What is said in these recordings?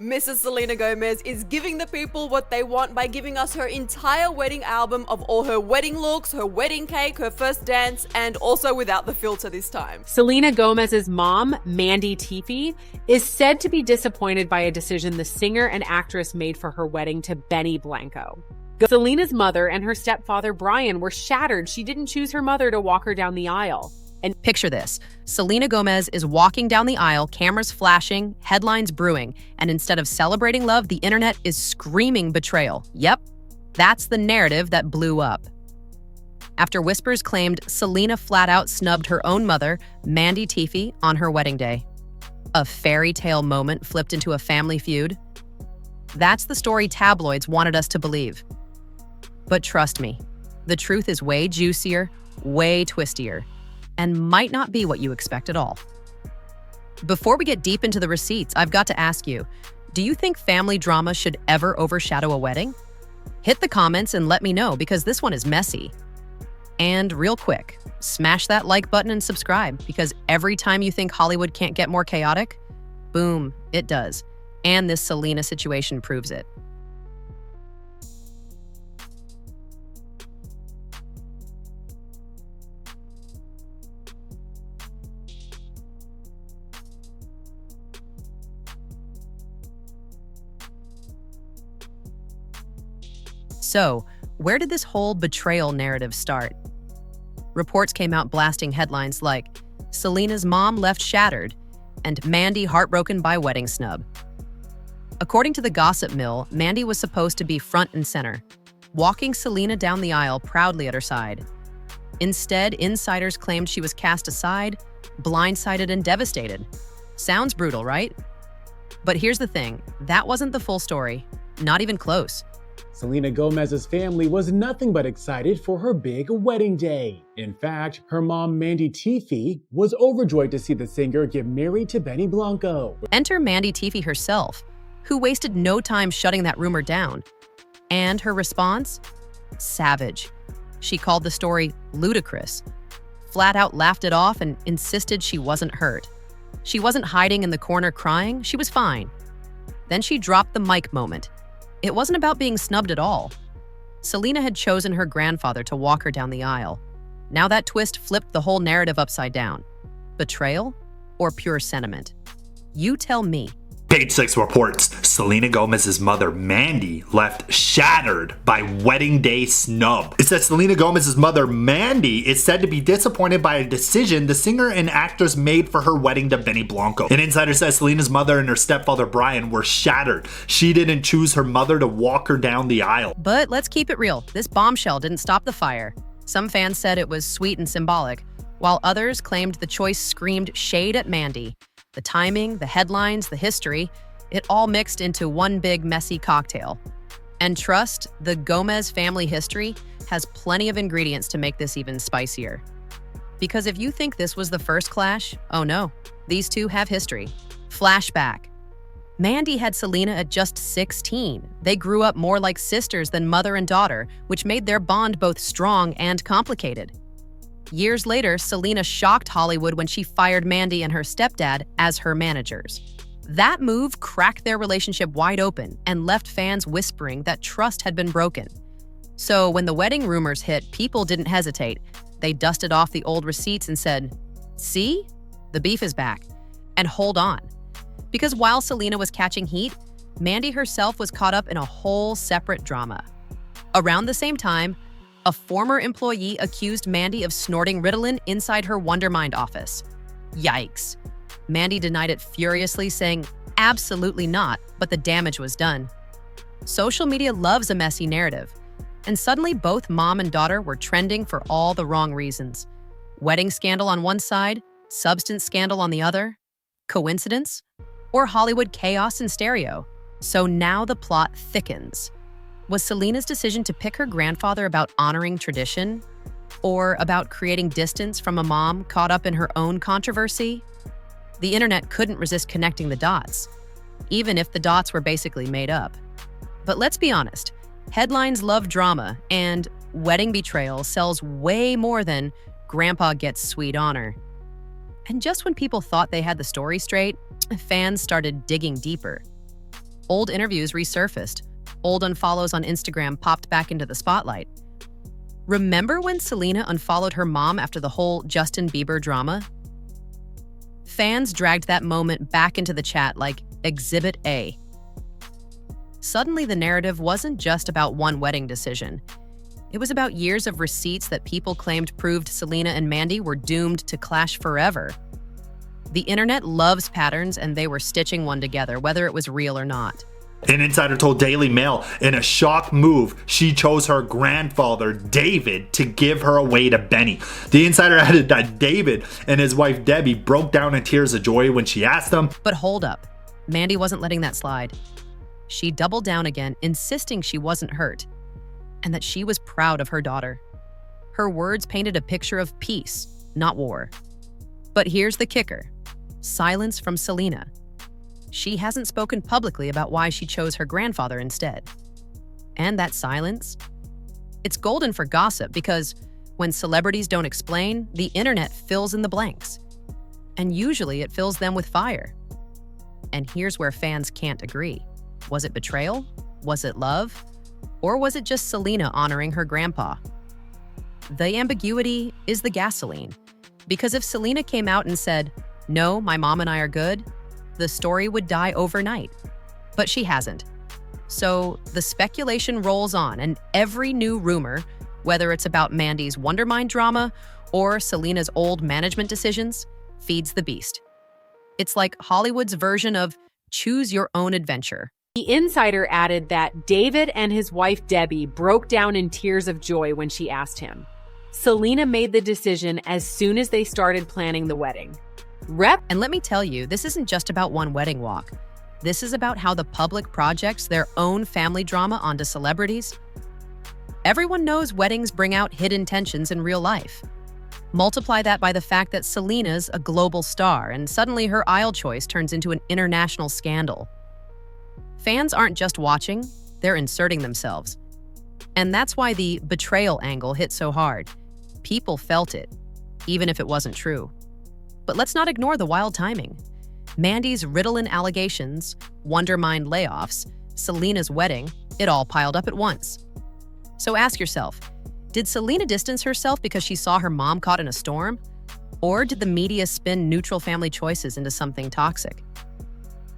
Mrs. Selena Gomez is giving the people what they want by giving us her entire wedding album of all her wedding looks, her wedding cake, her first dance, and also without the filter this time. Selena Gomez's mom, Mandy Teefey, is said to be disappointed by a decision the singer and actress made for her wedding to Benny Blanco. Selena's mother and her stepfather, Brian, were shattered. She didn't choose her mother to walk her down the aisle. And picture this. Selena Gomez is walking down the aisle, cameras flashing, headlines brewing, and instead of celebrating love, the internet is screaming betrayal. Yep, that's the narrative that blew up. After whispers claimed Selena flat out snubbed her own mother, Mandy Teefey, on her wedding day. A fairy tale moment flipped into a family feud. That's the story tabloids wanted us to believe. But trust me, the truth is way juicier, way twistier, and might not be what you expect at all. Before we get deep into the receipts, I've got to ask you, do you think family drama should ever overshadow a wedding? Hit the comments and let me know, because this one is messy. And real quick, smash that like button and subscribe, because every time you think Hollywood can't get more chaotic, boom, it does. And this Selena situation proves it. So, where did this whole betrayal narrative start? Reports came out blasting headlines like, Selena's mom left shattered, and Mandy heartbroken by wedding snub. According to the gossip mill, Mandy was supposed to be front and center, walking Selena down the aisle proudly at her side. Instead, insiders claimed she was cast aside, blindsided, and devastated. Sounds brutal, right? But here's the thing, that wasn't the full story, not even close. Selena Gomez's family was nothing but excited for her big wedding day. In fact, her mom, Mandy Teefey, was overjoyed to see the singer get married to Benny Blanco. Enter Mandy Teefey herself, who wasted no time shutting that rumor down. And her response? Savage. She called the story ludicrous, flat out laughed it off, and insisted she wasn't hurt. She wasn't hiding in the corner crying, she was fine. Then she dropped the mic moment. It wasn't about being snubbed at all. Selena had chosen her grandfather to walk her down the aisle. Now that twist flipped the whole narrative upside down. Betrayal or pure sentiment? You tell me. Page 6 reports Selena Gomez's mother, Mandy, left shattered by wedding day snub. It says Selena Gomez's mother, Mandy, is said to be disappointed by a decision the singer and actress made for her wedding to Benny Blanco. An insider says Selena's mother and her stepfather, Brian, were shattered. She didn't choose her mother to walk her down the aisle. But let's keep it real. This bombshell didn't stop the fire. Some fans said it was sweet and symbolic, while others claimed the choice screamed shade at Mandy. The timing, the headlines, the history, it all mixed into one big messy cocktail. And trust, the Gomez family history has plenty of ingredients to make this even spicier. Because if you think this was the first clash, oh no, these two have history. Flashback. Mandy had Selena at just 16. They grew up more like sisters than mother and daughter, which made their bond both strong and complicated. Years later, Selena shocked Hollywood when she fired Mandy and her stepdad as her managers. That move cracked their relationship wide open and left fans whispering that trust had been broken. So when the wedding rumors hit, people didn't hesitate. They dusted off the old receipts and said, see? The beef is back. And hold on. Because while Selena was catching heat, Mandy herself was caught up in a whole separate drama. Around the same time, a former employee accused Mandy of snorting Ritalin inside her Wondermind office. Yikes. Mandy denied it furiously, saying, absolutely not, but the damage was done. Social media loves a messy narrative, and suddenly both mom and daughter were trending for all the wrong reasons. Wedding scandal on one side, substance scandal on the other. Coincidence? Or Hollywood chaos in stereo? So now the plot thickens. Was Selena's decision to pick her grandfather about honoring tradition? Or about creating distance from a mom caught up in her own controversy? The internet couldn't resist connecting the dots, even if the dots were basically made up. But let's be honest, headlines love drama, and wedding betrayal sells way more than grandpa gets sweet honor. And just when people thought they had the story straight, fans started digging deeper. Old interviews resurfaced. Old unfollows on Instagram popped back into the spotlight. Remember when Selena unfollowed her mom after the whole Justin Bieber drama? Fans dragged that moment back into the chat like Exhibit A. Suddenly, the narrative wasn't just about one wedding decision. It was about years of receipts that people claimed proved Selena and Mandy were doomed to clash forever. The internet loves patterns, and they were stitching one together, whether it was real or not. An insider told Daily Mail, in a shock move, she chose her grandfather, David, to give her away to Benny. The insider added that David and his wife, Debbie, broke down in tears of joy when she asked them. But hold up. Mandy wasn't letting that slide. She doubled down again, insisting she wasn't hurt and that she was proud of her daughter. Her words painted a picture of peace, not war. But here's the kicker. Silence from Selena. She hasn't spoken publicly about why she chose her grandfather instead. And that silence? It's golden for gossip because when celebrities don't explain, the internet fills in the blanks. And usually it fills them with fire. And here's where fans can't agree. Was it betrayal? Was it love? Or was it just Selena honoring her grandpa? The ambiguity is the gasoline. Because if Selena came out and said, "No, my mom and I are good," the story would die overnight. But she hasn't. So the speculation rolls on, and every new rumor, whether it's about Mandy's Wondermind drama or Selena's old management decisions, feeds the beast. It's like Hollywood's version of choose your own adventure. The insider added that David and his wife Debbie broke down in tears of joy when she asked him. Selena made the decision as soon as they started planning the wedding. And let me tell you, this isn't just about one wedding walk. This is about how the public projects their own family drama onto celebrities. Everyone knows weddings bring out hidden tensions in real life. Multiply that by the fact that Selena's a global star, and suddenly her aisle choice turns into an international scandal. Fans aren't just watching, they're inserting themselves. And that's why the betrayal angle hit so hard. People felt it, even if it wasn't true. But let's not ignore the wild timing. Mandy's Ritalin allegations, Wondermind layoffs, Selena's wedding, it all piled up at once. So ask yourself, did Selena distance herself because she saw her mom caught in a storm? Or did the media spin neutral family choices into something toxic?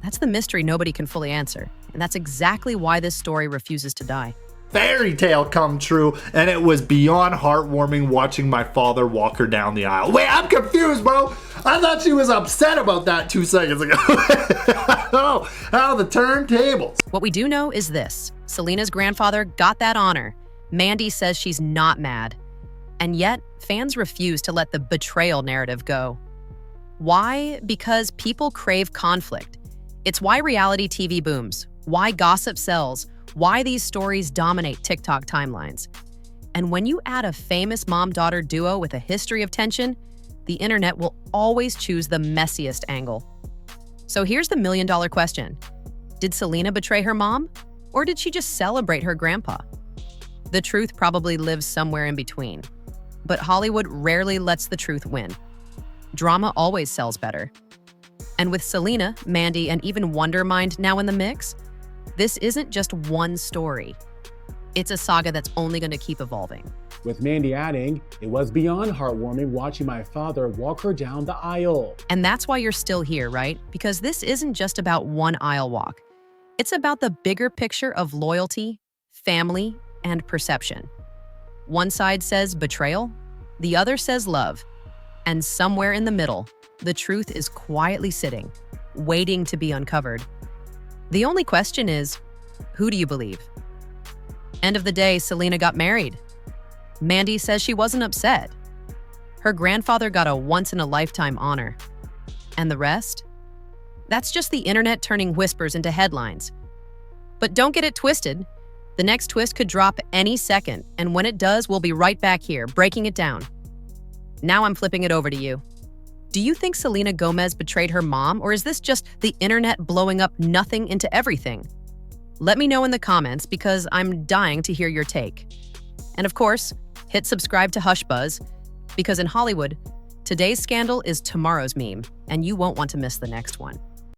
That's the mystery nobody can fully answer, and that's exactly why this story refuses to die. Fairy tale come true, and it was beyond heartwarming watching my father walk her down the aisle. Wait, I'm confused, bro. I thought she was upset about that 2 seconds ago. Oh, how the turntables. What we do know is this. Selena's grandfather got that honor. Mandy says she's not mad. And yet, fans refuse to let the betrayal narrative go. Why? Because people crave conflict. It's why reality TV booms, why gossip sells, why these stories dominate TikTok timelines. And when you add a famous mom-daughter duo with a history of tension, the internet will always choose the messiest angle. So here's the million-dollar question. Did Selena betray her mom? Or did she just celebrate her grandpa? The truth probably lives somewhere in between. But Hollywood rarely lets the truth win. Drama always sells better. And with Selena, Mandy, and even Wondermind now in the mix, this isn't just one story. It's a saga that's only going to keep evolving. With Mandy adding, it was beyond heartwarming watching my father walk her down the aisle. And that's why you're still here, right? Because this isn't just about one aisle walk. It's about the bigger picture of loyalty, family, and perception. One side says betrayal, the other says love. And somewhere in the middle, the truth is quietly sitting, waiting to be uncovered. The only question is, who do you believe? End of the day, Selena got married. Mandy says she wasn't upset. Her grandfather got a once-in-a-lifetime honor. And the rest? That's just the internet turning whispers into headlines. But don't get it twisted. The next twist could drop any second, and when it does, we'll be right back here, breaking it down. Now I'm flipping it over to you. Do you think Selena Gomez betrayed her mom, or is this just the internet blowing up nothing into everything? Let me know in the comments because I'm dying to hear your take. And of course, hit subscribe to Hush Buzz because in Hollywood, today's scandal is tomorrow's meme, and you won't want to miss the next one.